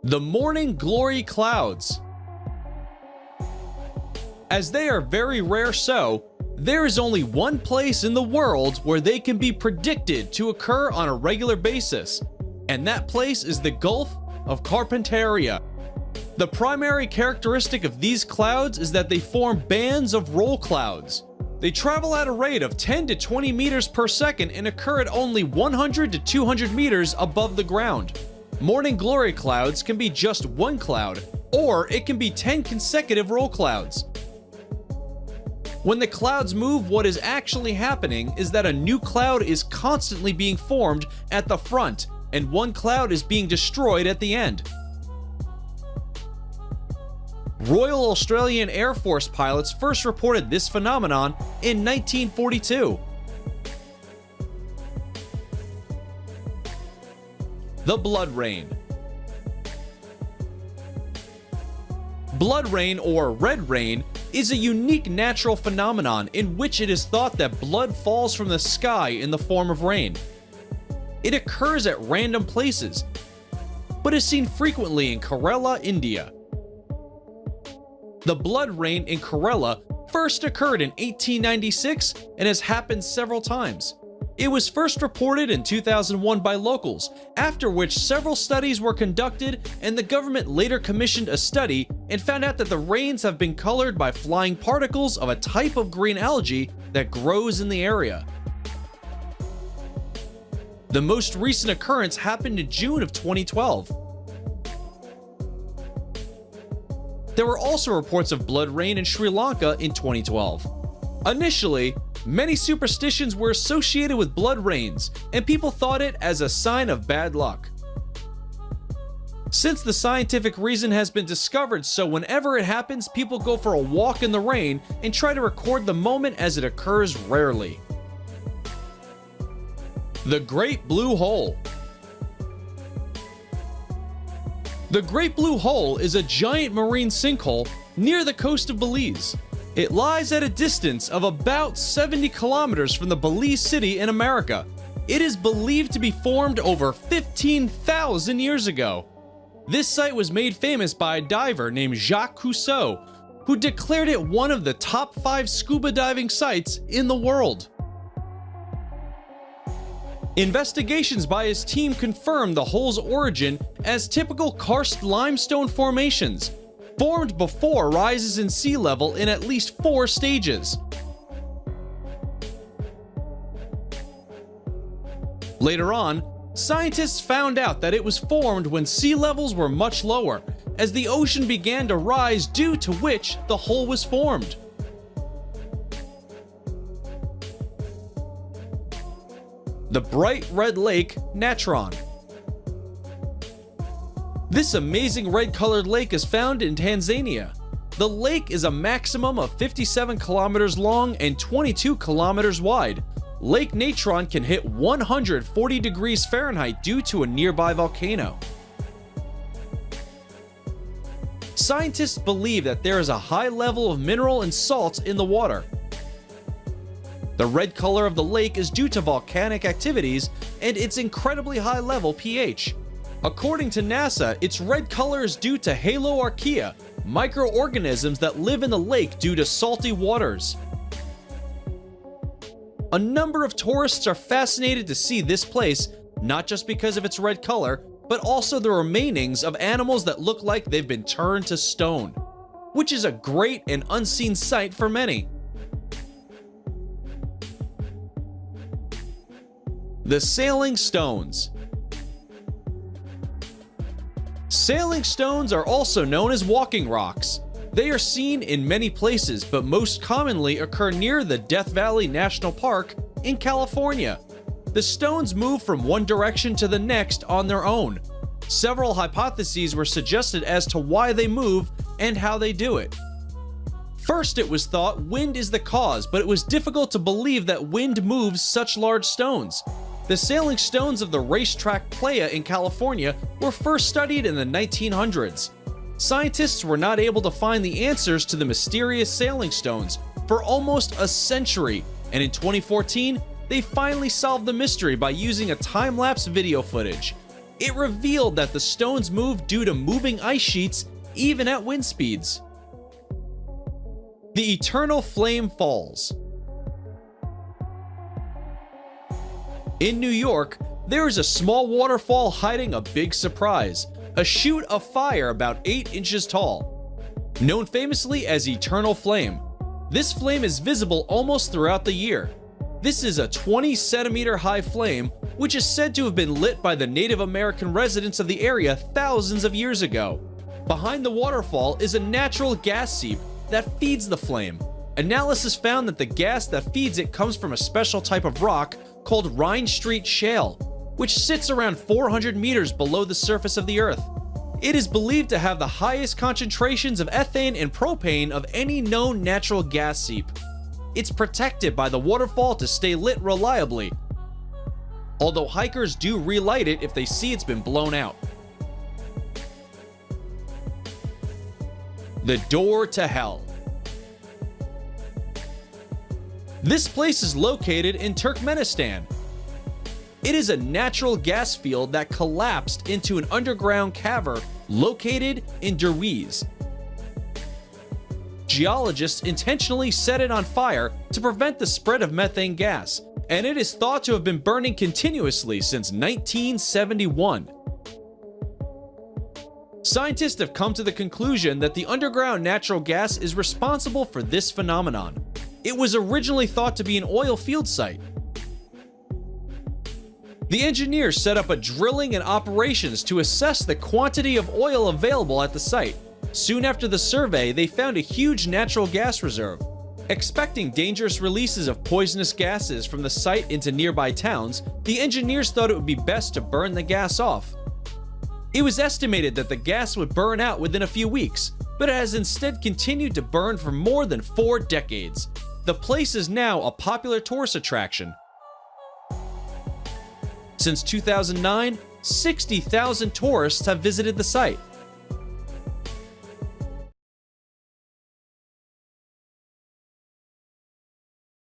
The morning glory clouds. As they are very rare, there is only one place in the world where they can be predicted to occur on a regular basis, and that place is the Gulf of Carpentaria. The primary characteristic of these clouds is that they form bands of roll clouds. They travel at a rate of 10 to 20 meters per second and occur at only 100 to 200 meters above the ground. Morning glory clouds can be just one cloud, or it can be 10 consecutive roll clouds. When the clouds move, what is actually happening is that a new cloud is constantly being formed at the front, and one cloud is being destroyed at the end. Royal Australian Air Force pilots first reported this phenomenon in 1942. The blood rain. Blood rain, or red rain, is a unique natural phenomenon in which it is thought that blood falls from the sky in the form of rain. It occurs at random places, but is seen frequently in Kerala, India. The blood rain in Kerala first occurred in 1896 and has happened several times. It was first reported in 2001 by locals, after which several studies were conducted, and the government later commissioned a study and found out that the rains have been colored by flying particles of a type of green algae that grows in the area. The most recent occurrence happened in June of 2012. There were also reports of blood rain in Sri Lanka in 2012. Initially, many superstitions were associated with blood rains, and people thought it as a sign of bad luck. Since the scientific reason has been discovered, so whenever it happens, people go for a walk in the rain and try to record the moment as it occurs rarely. The Great Blue Hole. The Great Blue Hole is a giant marine sinkhole near the coast of Belize. It lies at a distance of about 70 kilometers from the Belize city in America. It is believed to be formed over 15,000 years ago. This site was made famous by a diver named Jacques Cousteau, who declared it one of the top 5 scuba diving sites in the world. Investigations by his team confirmed the hole's origin as typical karst limestone formations, formed before rises in sea level in at least 4 stages. Later on, scientists found out that it was formed when sea levels were much lower, as the ocean began to rise, due to which the hole was formed. The Bright Red Lake, Natron. This amazing red-colored lake is found in Tanzania. The lake is a maximum of 57 kilometers long and 22 kilometers wide. Lake Natron can hit 140 degrees Fahrenheit due to a nearby volcano. Scientists believe that there is a high level of mineral and salts in the water. The red color of the lake is due to volcanic activities and its incredibly high level pH. According to NASA, its red color is due to haloarchaea, microorganisms that live in the lake due to salty waters. A number of tourists are fascinated to see this place, not just because of its red color, but also the remainings of animals that look like they've been turned to stone, which is a great and unseen sight for many. The Sailing Stones. Sailing stones are also known as walking rocks. They are seen in many places, but most commonly occur near the Death Valley National Park in California. The stones move from one direction to the next on their own. Several hypotheses were suggested as to why they move and how they do it. First, it was thought wind is the cause, but it was difficult to believe that wind moves such large stones. The sailing stones of the racetrack Playa in California were first studied in the 1900s. Scientists were not able to find the answers to the mysterious sailing stones for almost a century, and in 2014, they finally solved the mystery by using a time-lapse video footage. It revealed that the stones moved due to moving ice sheets even at wind speeds. The Eternal Flame Falls. In New York, there is a small waterfall hiding a big surprise, a chute of fire about 8 inches tall. Known famously as Eternal Flame, this flame is visible almost throughout the year. This is a 20-centimeter high flame, which is said to have been lit by the Native American residents of the area thousands of years ago. Behind the waterfall is a natural gas seep that feeds the flame. Analysis found that the gas that feeds it comes from a special type of rock called Rhine Street Shale, which sits around 400 meters below the surface of the Earth. It is believed to have the highest concentrations of ethane and propane of any known natural gas seep. It's protected by the waterfall to stay lit reliably, although hikers do relight it if they see it's been blown out. The Door to Hell. This place is located in Turkmenistan. It is a natural gas field that collapsed into an underground cavern located in Derwiz. Geologists intentionally set it on fire to prevent the spread of methane gas, and it is thought to have been burning continuously since 1971. Scientists have come to the conclusion that the underground natural gas is responsible for this phenomenon. It was originally thought to be an oil field site. The engineers set up a drilling and operations to assess the quantity of oil available at the site. Soon after the survey, they found a huge natural gas reserve. Expecting dangerous releases of poisonous gases from the site into nearby towns, the engineers thought it would be best to burn the gas off. It was estimated that the gas would burn out within a few weeks, but it has instead continued to burn for more than 4 decades. The place is now a popular tourist attraction. Since 2009, 60,000 tourists have visited the site.